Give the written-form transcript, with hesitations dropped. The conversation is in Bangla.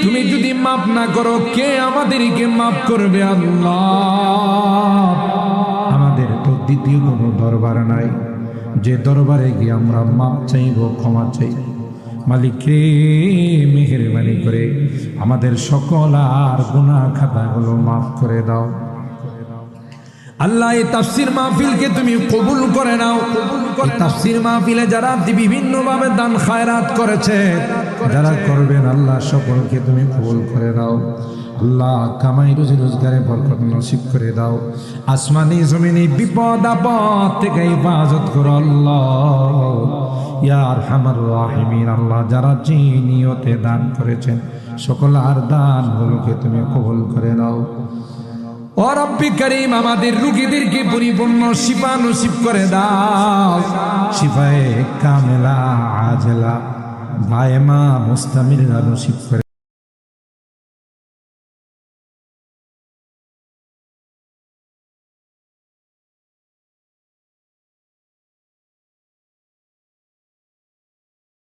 তুমি যদি মাফ না করো কে আমাদেরকে মাফ করবে আল্লাহ? আমাদের তো দ্বিতীয় কোনো দরবার নাই যে দরবারে গিয়ে আমরা মাফ চাইব, ক্ষমা চাইব। মালিক রে, মেহেরবানি করে আমাদের সকল আর গুনাহ খাতাগুলো মাফ করে দাও আল্লাহ। এই তাফসীর মাহফিলকে তুমি কবুল করে নাও। এই তাফসীর মাহফিলে যারা বিভিন্ন ভাবে দান খায়রাত করেছে, যারা করবেন, আল্লাহ সকলকে তুমি কবুল করে দাও আল্লাহ। কামাই রুজি রোজগারে বরকত নসিব করে দাও। আসমানি জমিনি বিপদ আপদ থেকে হেফাজত করো আল্লাহ ইয়া আরহামার রাহিমিন। আল্লাহ যারা যে নিয়তে দান করেছেন সকল আর দানগুলোকে তুমি কবুল করে দাও। ও রব্বি করিম, আমাদের রোগীদেরকে পরিপূর্ণ শিফা নসিব করে দাও। শিফায়ে কামেলা আজলা দায়েমা মুস্তামিরা নসিব করে